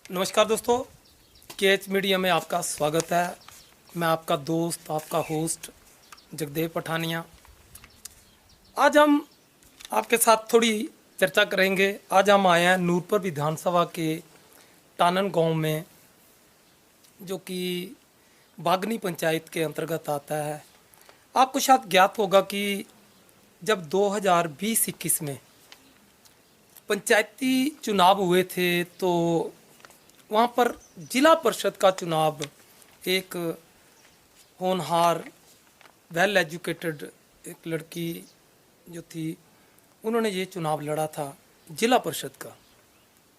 नमस्कार दोस्तों, KH media में आपका स्वागत है। मैं आपका दोस्त, आपका होस्ट जगदेव पठानिया। आज हम आपके साथ थोड़ी चर्चा करेंगे। आज हम आए हैं नूरपुर विधानसभा के टानन गांव में, जो कि बागनी पंचायत के अंतर्गत आता है। आपको शायद ज्ञात होगा कि जब 2020-21 में पंचायती चुनाव हुए थे तो वहाँ पर जिला परिषद का चुनाव एक होनहार वेल एजुकेटेड एक लड़की जो थी, उन्होंने ये चुनाव लड़ा था जिला परिषद का।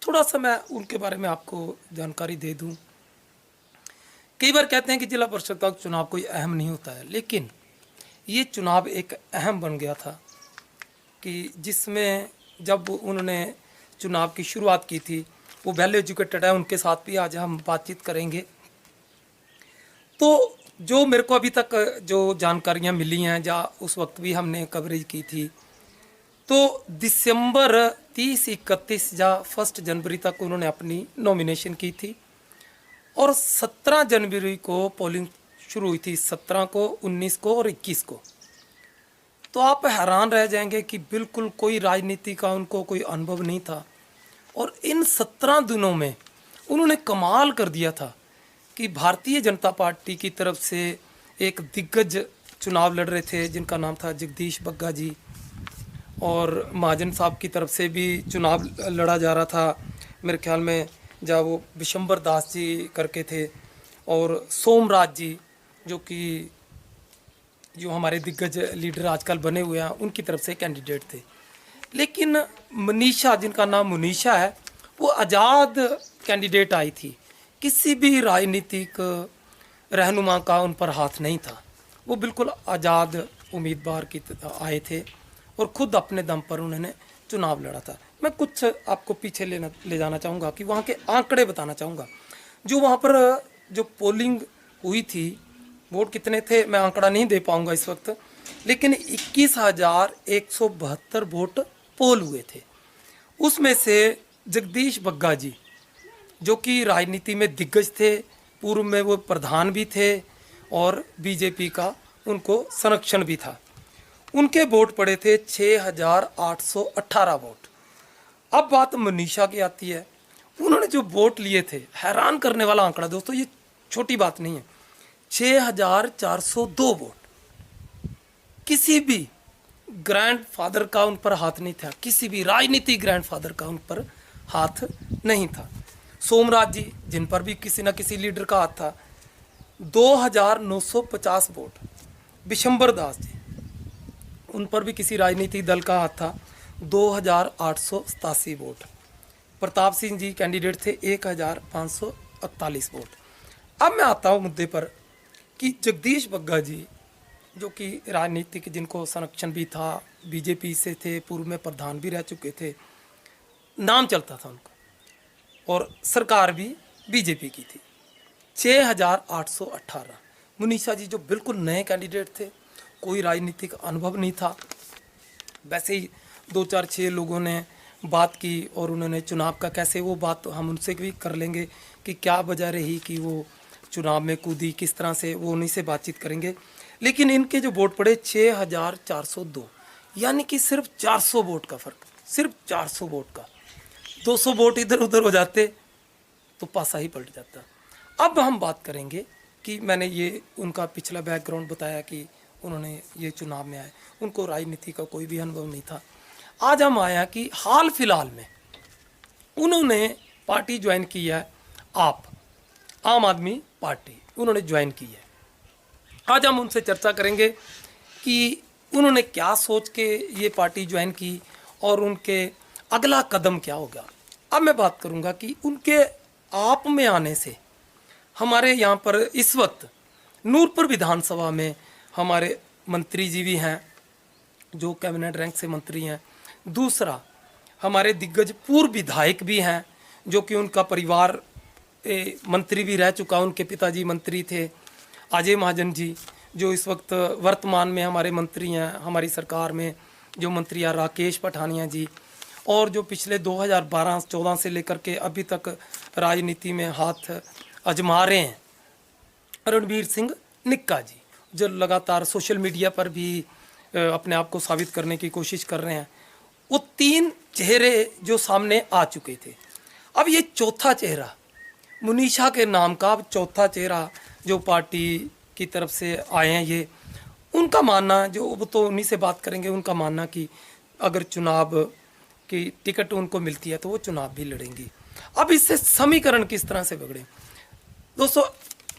थोड़ा सा मैं उनके बारे में आपको जानकारी दे दूं। कई बार कहते हैं कि जिला परिषद का चुनाव कोई अहम नहीं होता है, लेकिन ये चुनाव एक अहम बन गया था कि जिसमें जब उन्होंने चुनाव की शुरुआत की थी, वो वेल एजुकेटेड है, उनके साथ भी आज हम बातचीत करेंगे। तो जो मेरे को अभी तक जो जानकारियां मिली हैं, या उस वक्त भी हमने कवरेज की थी, तो दिसंबर 30-31 या 1 जनवरी तक उन्होंने अपनी नॉमिनेशन की थी और 17 जनवरी को पोलिंग शुरू हुई थी। 17 को, 19 को और 21 को। तो आप हैरान रह जाएंगे कि बिल्कुल कोई राजनीति का उनको कोई अनुभव नहीं था, और इन 17 दिनों में उन्होंने कमाल कर दिया था कि भारतीय जनता पार्टी की तरफ से एक दिग्गज चुनाव लड़ रहे थे जिनका नाम था जगदीश बग्गा जी, और महाजन साहब की तरफ से भी चुनाव लड़ा जा रहा था। मेरे ख्याल में जब वो विशंबर दास जी करके थे, और सोमराज जी जो हमारे दिग्गज लीडर आजकल बने हुए हैं, उनकी तरफ से कैंडिडेट थे। लेकिन मनीषा, जिनका नाम मुनीषा है, वो आज़ाद कैंडिडेट आई थी। किसी भी राजनीतिक रहनुमा का उन पर हाथ नहीं था। वो बिल्कुल आज़ाद उम्मीदवार की आए थे और खुद अपने दम पर उन्होंने चुनाव लड़ा था। मैं कुछ आपको पीछे ले जाना चाहूँगा कि वहाँ के आंकड़े बताना चाहूँगा। जो वहाँ पर जो पोलिंग हुई थी, वोट कितने थे मैं आंकड़ा नहीं दे पाऊँगा इस वक्त, लेकिन 21,172 वोट पोल हुए थे। उसमें से जगदीश बग्गा जी, जो कि राजनीति में दिग्गज थे, पूर्व में वो प्रधान भी थे और बीजेपी का उनको संरक्षण भी था, उनके वोट पड़े थे 6,818 वोट। अब बात मनीषा की आती है। उन्होंने जो वोट लिए थे, हैरान करने वाला आंकड़ा दोस्तों, ये छोटी बात नहीं है, 6,402 वोट। किसी भी ग्रैंड फादर का उन पर हाथ नहीं था, किसी भी राजनीतिक ग्रैंड फादर का उन पर हाथ नहीं था। सोमराज जी, जिन पर भी किसी न किसी लीडर का हाथ था, 2,950 वोट। विशंबर दास जी, उन पर भी किसी राजनीतिक दल का हाथ था, 2,887 वोट। प्रताप सिंह जी कैंडिडेट थे, 1,541 वोट। अब मैं आता हूँ मुद्दे पर कि जगदीश बग्गा जी, जो कि राजनीतिक जिनको संरक्षण भी था, बीजेपी से थे, पूर्व में प्रधान भी रह चुके थे, नाम चलता था उनका, और सरकार भी बीजेपी की थी। 6,818। मुनीषा जी जो बिल्कुल नए कैंडिडेट थे, कोई राजनीतिक अनुभव नहीं था। वैसे ही 2-4-6 लोगों ने बात की और उन्होंने चुनाव का कैसे, वो बात हम उनसे भी कर लेंगे कि क्या वजह रही कि वो चुनाव में कूदी, किस तरह से, वो उन्हीं से बातचीत करेंगे। लेकिन इनके जो वोट पड़े 6,402, यानी कि सिर्फ 400 वोट का फ़र्क, सिर्फ 400 वोट का। 200 वोट इधर उधर हो जाते तो पासा ही पलट जाता। अब हम बात करेंगे कि मैंने ये उनका पिछला बैकग्राउंड बताया कि उन्होंने ये चुनाव में आए, उनको राजनीति का कोई भी अनुभव नहीं था। आज हम आया कि हाल फिलहाल में उन्होंने पार्टी ज्वाइन की है, आम आदमी पार्टी उन्होंने ज्वाइन की है। आज हम उनसे चर्चा करेंगे कि उन्होंने क्या सोच के ये पार्टी ज्वाइन की और उनके अगला कदम क्या होगा। अब मैं बात करूंगा कि उनके आप में आने से हमारे यहाँ पर इस वक्त नूरपुर विधानसभा में हमारे मंत्री जी भी हैं, जो कैबिनेट रैंक से मंत्री हैं। दूसरा, हमारे दिग्गज पूर्व विधायक भी हैं, जो कि उनका परिवार मंत्री भी रह चुका। उनके पिताजी मंत्री थे, अजय महाजन जी, जो इस वक्त वर्तमान में हमारे मंत्री हैं, हमारी सरकार में जो मंत्री हैं, राकेश पठानिया जी, और जो पिछले 2012-14 से लेकर के अभी तक राजनीति में हाथ आजमा रहे हैं, रणवीर सिंह निक्का जी, जो लगातार सोशल मीडिया पर भी अपने आप को साबित करने की कोशिश कर रहे हैं। वो 3 चेहरे जो सामने आ चुके थे, अब ये चौथा चेहरा मुनीषा के नाम का, अब चौथा चेहरा जो पार्टी की तरफ से आए हैं, ये उनका मानना, जो वो तो उन्हीं से बात करेंगे, उनका मानना कि अगर चुनाव की टिकट उनको मिलती है तो वो चुनाव भी लड़ेंगी। अब इससे समीकरण किस तरह से बिगड़े दोस्तों,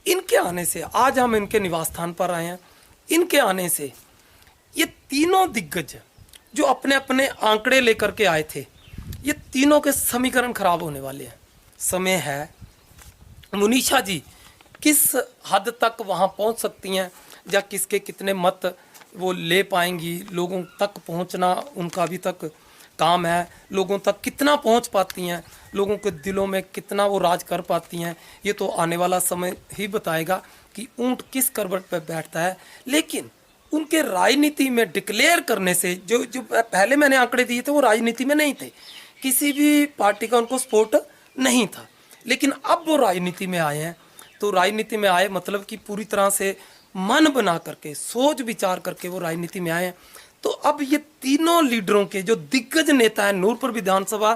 इनके आने से, आज हम इनके निवास स्थान पर आए हैं, इनके आने से ये तीनों दिग्गज जो अपने अपने आंकड़े लेकर के आए थे, ये तीनों के समीकरण खराब होने वाले हैं। समय है, मुनीषा जी किस हद तक वहाँ पहुँच सकती हैं या किसके कितने मत वो ले पाएंगी, लोगों तक पहुँचना उनका अभी तक काम है, लोगों तक कितना पहुँच पाती हैं, लोगों के दिलों में कितना वो राज कर पाती हैं, ये तो आने वाला समय ही बताएगा कि ऊंट किस करवट पर बैठता है। लेकिन उनके राजनीति में डिक्लेयर करने से, जो पहले मैंने आंकड़े दिए थे वो राजनीति में नहीं थे, किसी भी पार्टी का उनको सपोर्ट नहीं था, लेकिन अब वो राजनीति में आए हैं, तो राजनीति में आए मतलब कि पूरी तरह से मन बना करके, सोच विचार करके वो राजनीति में आए हैं। तो अब ये तीनों लीडरों के जो दिग्गज नेता हैं, नूरपुर विधानसभा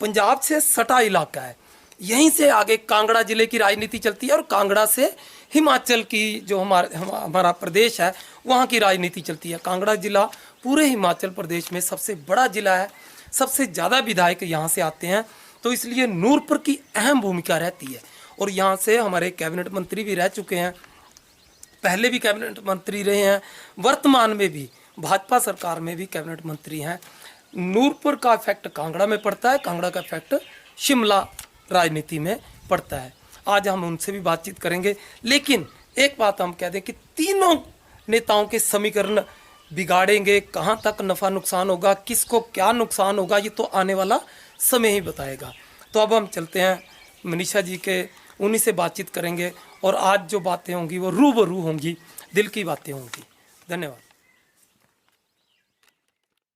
पंजाब से सटा इलाका है, यहीं से आगे कांगड़ा जिले की राजनीति चलती है और कांगड़ा से हिमाचल की जो हमारा प्रदेश है वहाँ की राजनीति चलती है। कांगड़ा जिला पूरे हिमाचल प्रदेश में सबसे बड़ा जिला है, सबसे ज़्यादा विधायक यहाँ से आते हैं, तो इसलिए नूरपुर की अहम भूमिका रहती है। और यहाँ से हमारे कैबिनेट मंत्री भी रह चुके हैं, पहले भी कैबिनेट मंत्री रहे हैं, वर्तमान में भी भाजपा सरकार में भी कैबिनेट मंत्री हैं। नूरपुर का इफेक्ट कांगड़ा में पड़ता है, कांगड़ा का इफेक्ट शिमला राजनीति में पड़ता है। आज हम उनसे भी बातचीत करेंगे, लेकिन एक बात हम कह दें कि तीनों नेताओं के समीकरण बिगाड़ेंगे, कहाँ तक नफ़ा नुकसान होगा, किसको क्या नुकसान होगा, ये तो आने वाला समय ही बताएगा। तो अब हम चलते हैं मनीषा जी के, उन्हीं से बातचीत करेंगे और आज जो बातें होंगी वो रूबरू होंगी, दिल की बातें होंगी। धन्यवाद।